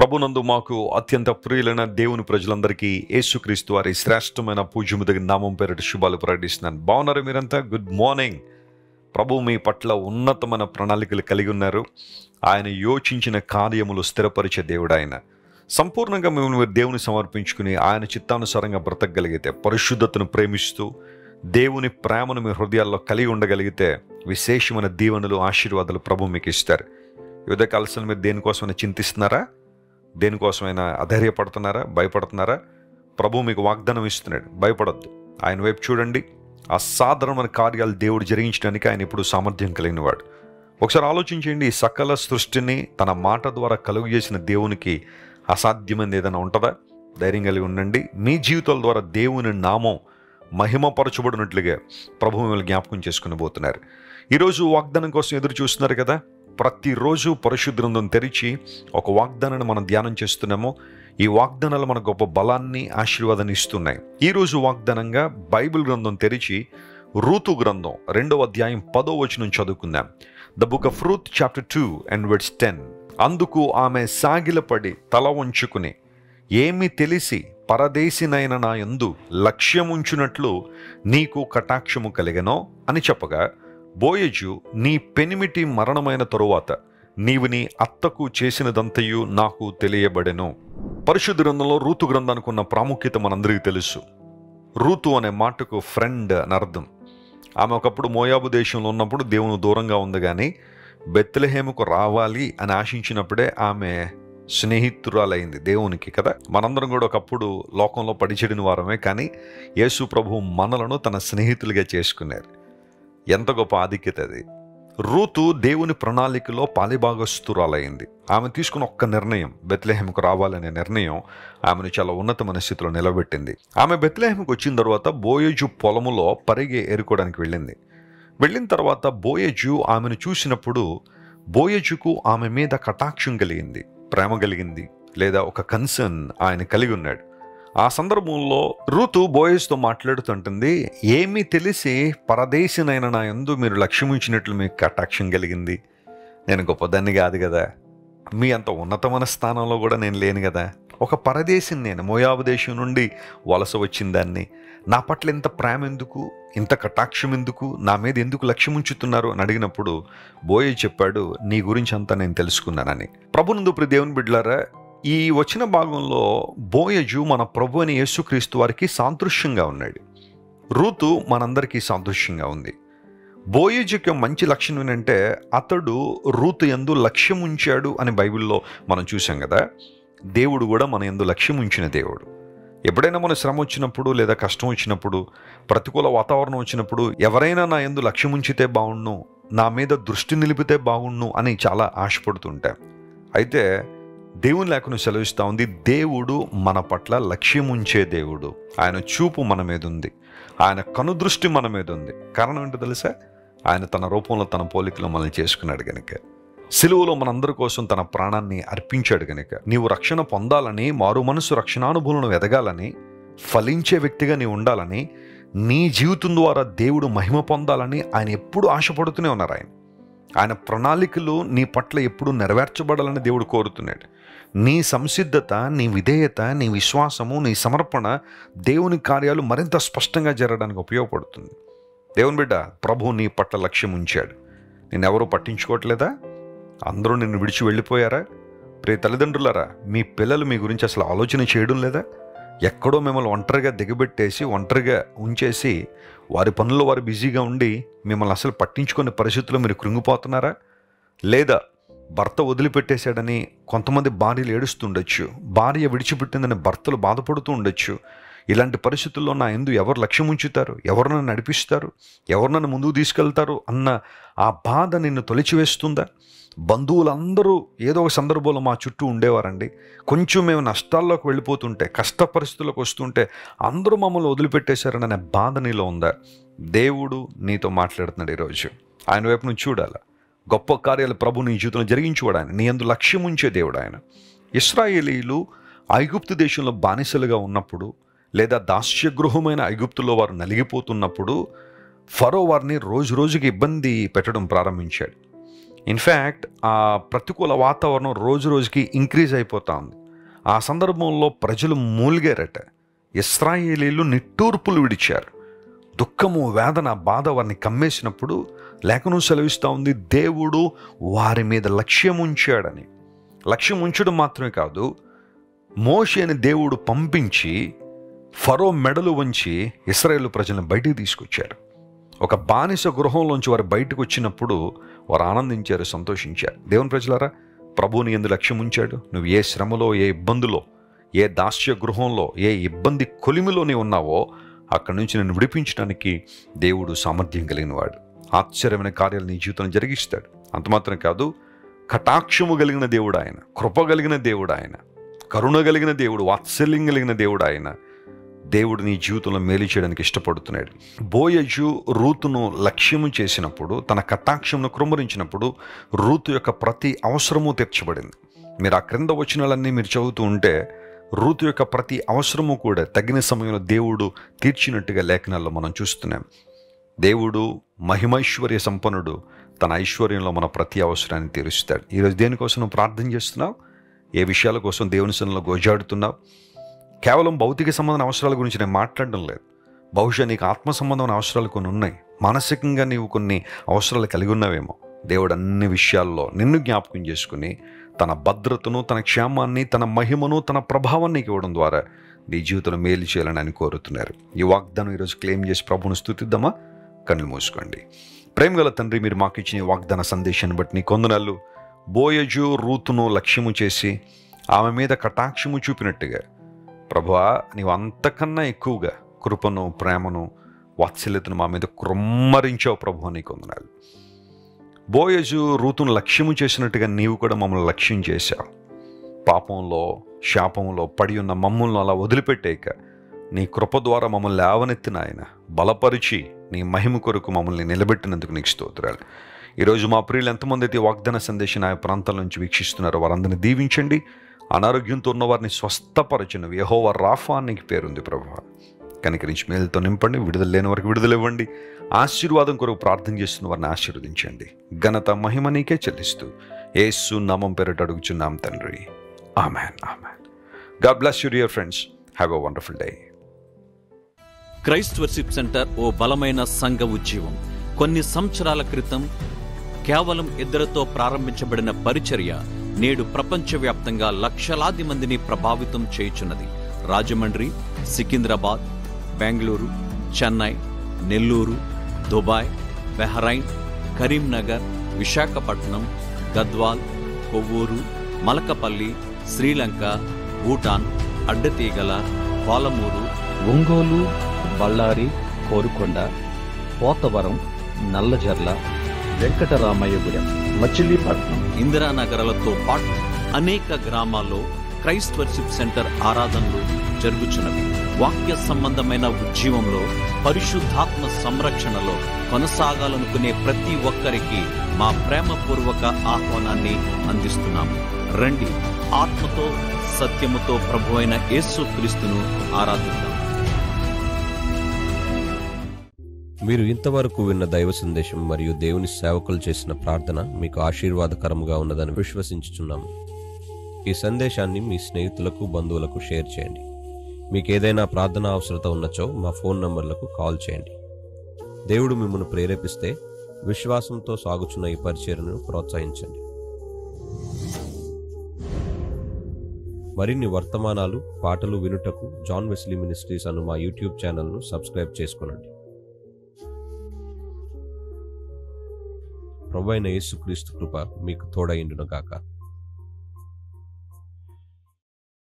ప్రభునందు మాకు అత్యంత ప్రియులైన దేవుని ప్రజలందరికీ యేసుక్రీస్తు వారి శ్రేష్టమైన పూజ్యము నామం పేరిట శుభాలు ప్రకటిస్తున్నాను. బాగున్నారు మీరంతా? Good morning. ప్రభు మీ పట్ల ఉన్నతమైన ప్రణాళికలు కలిగి ఉన్నారు. ఆయన యోచించిన కార్యములు స్థిరపరిచే దేవుడు. ఆయన సంపూర్ణంగా మిమ్మల్ని మీరు దేవుని సమర్పించుకుని ఆయన చిత్తానుసారంగా బ్రతకగలిగితే, పరిశుద్ధతను ప్రేమిస్తూ దేవుని ప్రేమను మీ హృదయాల్లో కలిగి ఉండగలిగితే విశేషమైన దీవెనలు, ఆశీర్వాదాలు ప్రభు మీకు ఇస్తారు. ఉదయకాల సమయంలో మీరు దేనికోసమైనా చింతిస్తున్నారా? దేనికోసమైనా అధైర్యపడుతున్నారా? భయపడుతున్నారా? ప్రభు మీకు వాగ్దానం ఇస్తున్నాడు, భయపడొద్దు. ఆయన వైపు చూడండి. అసాధారణమైన కార్యాలు దేవుడు జరిగించడానికి ఆయన ఇప్పుడు సామర్థ్యం కలిగినవాడు. ఒకసారి ఆలోచించండి. ఈ సకల సృష్టిని తన మాట ద్వారా కలుగు చేసిన దేవునికి అసాధ్యమైనది ఏదైనా ఉంటుందా? ధైర్యం కలిగి ఉండండి. మీ జీవితాల ద్వారా దేవుని నామం మహిమపరచబడినట్లుగా ప్రభు మిమ్మల్ని జ్ఞాపకం చేసుకుని పోతున్నారు. ఈరోజు వాగ్దానం కోసం ఎదురు చూస్తున్నారు కదా. ప్రతిరోజు పరిశుద్ధ గ్రంథం తెరిచి ఒక వాగ్దానాన్ని మనం ధ్యానం చేస్తున్నాము. ఈ వాగ్దానాలు మన గొప్ప బలాన్ని, ఆశీర్వాదాన్ని ఇస్తున్నాయి. ఈరోజు వాగ్దానంగా బైబిల్ గ్రంథం తెరిచి రూతు గ్రంథం 2వ అధ్యాయం 10వ వచనం చదువుకుందాం. The book of Ruth chapter 2 and verse 10. అందుకు ఆమె సాగిలపడి తల వంచుకుని, ఏమి తెలిసి పరదేశినైన నా యందు లక్ష్యముంచునట్లు నీకు కటాక్షము కలిగెనో అని చెప్పగా, బోయజు, నీ పెనిమిటి మరణమైన తరువాత నీవు నీ అత్తకు చేసినదంతయు నాకు తెలియబడెను. పరిశుద్ధ గ్రంథంలో రూతు గ్రంథానికి ఉన్న ప్రాముఖ్యత మనందరికీ తెలుసు. రూతు అనే మాటకు ఫ్రెండ్ అని అర్థం. ఆమె ఒకప్పుడు మోయాబు దేశంలో ఉన్నప్పుడు దేవుని దూరంగా ఉంది, కానీ బెత్లెహేముకు రావాలి అని ఆశించినప్పుడే ఆమె స్నేహితురాలైంది దేవునికి కదా. మనందరం కూడా ఒకప్పుడు లోకంలో పడిచెడిన వారమే, కానీ యేసు ప్రభు మనలను తన స్నేహితులుగా చేసుకున్నారు. ఎంత గొప్ప ఆధిక్యత అది. రూతు దేవుని ప్రణాళికలో పాలిభాగస్తురాలైంది. ఆమె తీసుకున్న ఒక్క నిర్ణయం, బెత్లెహేముకు రావాలనే నిర్ణయం ఆమెను చాలా ఉన్నతమైన స్థితిలో నిలబెట్టింది. ఆమె బెత్లెహేముకు వచ్చిన తర్వాత బోయజు పొలములో పరిగె ఏరుకోవడానికి వెళ్ళిన తర్వాత బోయజు ఆమెను చూసినప్పుడు బోయజుకు ఆమె మీద కటాక్షం కలిగింది, ప్రేమ కలిగింది, లేదా ఒక కన్సర్న్ ఆయన కలిగి ఉన్నాడు. ఆ సందర్భంలో రూతు బోయజ్తో మాట్లాడుతుంటుంది, ఏమీ తెలిసి పరదేశినైన నా యందు మీరు లక్ష్యముంచినట్లు మీకు కటాక్షం కలిగింది. నేను గొప్పదాన్ని కాదు కదా, మీ అంత ఉన్నతమైన స్థానంలో కూడా నేను లేను కదా. ఒక పరదేశిని నేను, మోయాబు దేశం నుండి వలస వచ్చిన దాన్ని. నా పట్ల ఇంత ప్రేమ ఎందుకు, ఇంత కటాక్షం ఎందుకు, నా మీద ఎందుకు లక్ష్యం ఉంచుతున్నారు అని అడిగినప్పుడు బోయజ్ చెప్పాడు, నీ గురించి అంతా నేను తెలుసుకున్నానని. ప్రభునందు ప్రియ దేవుని బిడ్డలారా, ఈ వచ్చిన భాగంలో బోయజు మన ప్రభు అని యేసుక్రీస్తు వారికి సాదృశ్యంగా ఉన్నాడు. రూతు మనందరికీ సాదృశ్యంగా ఉంది. బోయజుకి మంచి లక్షణం ఏంటంటే అతడు రూతు యందు లక్ష్యం ఉంచాడు అని బైబిల్లో మనం చూసాం కదా. దేవుడు కూడా మన యందు లక్ష్యం ఉంచిన దేవుడు. ఎప్పుడైనా మన శ్రమ వచ్చినప్పుడు, లేదా కష్టం వచ్చినప్పుడు, ప్రతికూల వాతావరణం వచ్చినప్పుడు, ఎవరైనా నా యందు లక్ష్యం ఉంచితే బాగుండు, నా మీద దృష్టి నిలిపితే బాగుండు అని చాలా ఆశపడుతుంటాం. అయితే దేవుని లేఖను సెలవిస్తూ ఉంది, దేవుడు మన పట్ల లక్ష్యం ఉంచే దేవుడు. ఆయన చూపు మన మీద ఉంది, ఆయన కనుదృష్టి మన మీద ఉంది. కారణం ఏంటో తెలుసా? ఆయన తన రూపంలో, తన పోలికలో మనల్ని చేసుకున్నాడు గనుక. సిలువలో మనందరి కోసం తన ప్రాణాన్ని అర్పించాడు గనుక. నీవు రక్షణ పొందాలని, మారు మనసు రక్షణానుభూలను ఎదగాలని, ఫలించే వ్యక్తిగా నీవు ఉండాలని, నీ జీవితం ద్వారా దేవుడు మహిమ పొందాలని ఆయన ఎప్పుడు ఆశపడుతూనే ఉన్నారు. ఆయన ప్రణాళికలు నీ పట్ల ఎప్పుడు నెరవేర్చబడాలని దేవుడు కోరుతున్నాడు. నీ సంసిద్ధత, నీ విధేయత, నీ విశ్వాసము, నీ సమర్పణ దేవుని కార్యాలు మరింత స్పష్టంగా జరగడానికి ఉపయోగపడుతుంది. దేవుని బిడ్డ, ప్రభు నీ పట్ల లక్ష్యం ఉంచాడు. నిన్నెవరూ పట్టించుకోవట్లేదా? అందరూ నిన్ను విడిచి వెళ్ళిపోయారా? ప్రియ తల్లిదండ్రులారా, మీ పిల్లలు మీ గురించి అసలు ఆలోచన చేయడం లేదా? ఎక్కడో మిమ్మల్ని ఒంటరిగా దిగబెట్టేసి, ఒంటరిగా ఉంచేసి, వారి పనుల్లో వారు బిజీగా ఉండి మిమ్మల్ని అసలు పట్టించుకునే పరిస్థితుల్లో మీరు కృంగిపోతున్నారా? లేదా భర్త వదిలిపెట్టేశాడని కొంతమంది భార్యలు ఏడుస్తుండొచ్చు, భార్య విడిచిపెట్టిందని భర్తలు బాధపడుతూ ఉండొచ్చు. ఇలాంటి పరిస్థితుల్లో నా యందు ఎవరు లక్ష్యం ఉంచుతారు, ఎవరు నన్ను నడిపిస్తారు, ఎవరు నన్ను ముందుకు తీసుకెళ్తారు అన్న ఆ బాధ నిన్ను తొలిచివేస్తుందా? బంధువులందరూ ఏదో ఒక సందర్భంలో మా చుట్టూ ఉండేవారండి. కొంచెం మేము నష్టాల్లోకి వెళ్ళిపోతుంటే, కష్ట పరిస్థితులకు వస్తుంటే అందరూ మమ్మల్ని వదిలిపెట్టేశారని అనే బాధ నీలో ఉందా? దేవుడు నీతో మాట్లాడుతున్నాడు ఈరోజు. ఆయన వైపు నుంచి చూడాలి. గొప్ప కార్యాలు ప్రభు నీ జీవితంలో జరిగించేవాడు ఆయన. నీ యందు లక్ష్యం ఉంచే దేవుడు ఆయన. ఇశ్రాయేలీయులు ఐగుప్తు దేశంలో బానిసలుగా ఉన్నప్పుడు, లేదా దాస్యగృహమైన ఐగుప్తులో వారు నలిగిపోతున్నప్పుడు ఫరో వారిని రోజు రోజుకి ఇబ్బంది పెట్టడం ప్రారంభించాడు. ఇన్ఫ్యాక్ట్ ఆ ప్రతికూల వాతావరణం రోజు రోజుకి ఇంక్రీజ్ అయిపోతూ ఉంది. ఆ సందర్భంలో ప్రజలు మూలిగారట. ఇశ్రాయేలీలు నిట్టూర్పులు విడిచారు. దుఃఖము, వేదన, బాధ వారిని కమ్మేసినప్పుడు లేఖనం సెలవిస్తూ ఉంది, దేవుడు వారి మీద లక్ష్యం ఉంచాడని. లక్ష్యం ఉంచడం మాత్రమే కాదు, మోషేని దేవుడు పంపించి ఫరో మెడలు వంచి ఇశ్రాయేలు ప్రజలను బయటికి తీసుకొచ్చారు. ఒక బానిస గృహంలోంచి వారు బయటకు వచ్చినప్పుడు వారు ఆనందించారు, సంతోషించారు. దేవుని ప్రజలారా, ప్రభువుని యందు లక్ష్యం ఉంచాడు. నువ్వు ఏ శ్రమలో, ఏ ఇబ్బందులో, ఏ దాస్య గృహంలో, ఏ ఇబ్బంది కొలిమిలో నీవు ఉన్నావో అక్కడి నుంచి నేను విడిపించడానికి దేవుడు సామర్థ్యం కలిగిన వాడు. ఆశ్చర్యమైన కార్యాలు నీ జీవితంలో జరిగిస్తాడు. అంత మాత్రం కాదు, కటాక్షము కలిగిన దేవుడు ఆయన, కృప కలిగిన దేవుడు ఆయన, కరుణ కలిగిన దేవుడు, వాత్సల్యం కలిగిన దేవుడు ఆయన. దేవుడు నీ జీవితంలో మేలు చేయడానికి ఇష్టపడుతున్నాడు. బోయజు రూతును లక్ష్యము చేసినప్పుడు, తన కటాక్షమును కృమ్మరించినప్పుడు రూతు యొక్క ప్రతి అవసరము తీర్చబడింది. మీరు ఆ క్రింద వచనాలన్నీ మీరు చదువుతూ ఉంటే రూతు యొక్క ప్రతి అవసరము కూడా తగిన సమయంలో దేవుడు తీర్చినట్టుగా లేఖనాల్లో మనం చూస్తున్నాం. దేవుడు మహిమైశ్వర్య సంపన్నుడు. తన ఐశ్వర్యంలో మన ప్రతి అవసరాన్ని తీరుస్తాడు. ఈరోజు దేనికోసం నువ్వు ప్రార్థన చేస్తున్నావు? ఏ విషయాల కోసం దేవుని సన్నిధిలో గోజాడుతున్నావు? కేవలం భౌతిక సంబంధమైన అవసరాల గురించి నేను మాట్లాడడం లేదు. బహుశా నీకు ఆత్మ సంబంధమైన అవసరాలు కొన్ని ఉన్నాయి. మానసికంగా నీవు కొన్ని అవసరాలు కలిగి ఉన్నావేమో. దేవుడు అన్ని విషయాల్లో నిన్ను జ్ఞాపకం చేసుకుని తన భద్రతను, తన క్షేమాన్ని, తన మహిమను, తన ప్రభావాన్ని ఇవ్వడం ద్వారా నీ జీవితంలో మేలు చేయాలని ఆయన కోరుతున్నారు. ఈ వాగ్దానం ఈరోజు క్లెయిమ్ చేసి ప్రభువును స్తుతిద్దామా? కన్నులు మూసుకోండి. ప్రేమగల తండ్రి, మీరు మాకు ఇచ్చిన ఈ వాగ్దాన సందేశాన్ని బట్టి నీ కొందనాళ్ళు. బోయజు రూతును లక్ష్యము చేసి ఆమె మీద కటాక్షము చూపినట్టుగా ప్రభువా, నీవు అంతకన్నా ఎక్కువగా కృపను, ప్రేమను, వాత్సల్యతను మా మీద కృమ్మరించావు ప్రభువా, నీ కొందనాలు. బోయజు రూతును లక్ష్యము చేసినట్టుగా నీవు కూడా మమ్మల్ని లక్ష్యం చేశావు. పాపంలో, శాపంలో పడి ఉన్న మమ్మల్ని అలా వదిలిపెట్టేక నీ కృప ద్వారా మమ్మల్ని లేవనెత్తిన ఆయన బలపరిచి నీ మహిమ కొరకు మమ్మల్ని నిలబెట్టినందుకు నీకు స్తోత్రాలు. ఈరోజు మా ప్రియులు ఎంతమంది అయితే వాగ్దాన సందేశం ఆయా ప్రాంతాల నుంచి వీక్షిస్తున్నారో వారందరినీ దీవించండి. అనారోగ్యంతో ఉన్న వారిని స్వస్థపరచను. యెహోవా రాఫా నీకు పేరుంది ప్రభువా. కనికరించి మేలుతో నింపండి. విడుదల లేని వారికి విడుదల ఇవ్వండి. ఆశీర్వాదం కొరకు ప్రార్థన చేస్తున్న వారిని ఆశీర్వదించండి. ఘనత మహిమ నీకే చెల్లిస్తూ యేసు నామం పేరిట అడుగుచున్నాం తండ్రి. Amen, amen. God bless you dear friends. Have a wonderful day. Christ worship centre ఓ బలమైన సంఘ ఉజ్జీవం. కొన్ని సంవత్సరాల క్రితం కేవలం 2తో ప్రారంభించబడిన పరిచర్య నేడు ప్రపంచవ్యాప్తంగా లక్షలాది మందిని ప్రభావితం చేయుచున్నది. రాజమండ్రి, సికింద్రాబాద్, బెంగళూరు, చెన్నై, నెల్లూరు, దుబాయ్, బెహ్రైన్, కరీంనగర్, విశాఖపట్నం, గద్వాల్, కొవ్వూరు, మలకపల్లి, శ్రీలంక, భూటాన్, అడ్డతీగల, పాలమూరు, ఒంగోలు, బళ్ళారి, కోరుకొండ, పోతవరం, నల్లజర్ల, వెంకటరామయ్యగూడెం, మచిలీపట్నం, ఇందిరానగర్లతో పాటు అనేక గ్రామాల్లో క్రైస్ట్ వర్షిప్ సెంటర్ ఆరాధనలు జరుగుచున్నవి. వాక్య సంబంధమైన ఉజ్జీవంలో, పరిశుద్ధాత్మ సంరక్షణలో కొనసాగాలనుకునే ప్రతి ఒక్కరికి మా ప్రేమపూర్వక ఆహ్వానాన్ని అందిస్తున్నాము. రండి, ఆత్మతో సత్యముతో ప్రభువైన యేసుక్రీస్తును ఆరాధిద్దాం. మీరు ఇంతవరకు విన్న దైవ సందేశం మరియు దేవుని సేవకులు చేసిన ప్రార్థన మీకు ఆశీర్వాదకరముగా ఉన్నదని విశ్వసించుచున్నాము. ఈ సందేశాన్ని మీ స్నేహితులకు, బంధువులకు షేర్ చేయండి. మీకు ఏదైనా ప్రార్థన అవసరత ఉన్నచో మా ఫోన్ నంబర్లకు కాల్ చేయండి. దేవుడు మిమ్మల్ని ప్రేరేపిస్తే విశ్వాసంతో సాగుచున్న ఈ పరిచర్యను ప్రోత్సహించండి. మరిన్ని వర్తమానాలు, పాటలు వినుటకు జాన్ వెస్లీ మినిస్ట్రీస్ అను మా యూట్యూబ్ ఛానల్ను సబ్స్క్రైబ్ చేసుకోనండి. ప్రభువైన యేసుక్రీస్తు కృప మీకు తోడైండును గాక.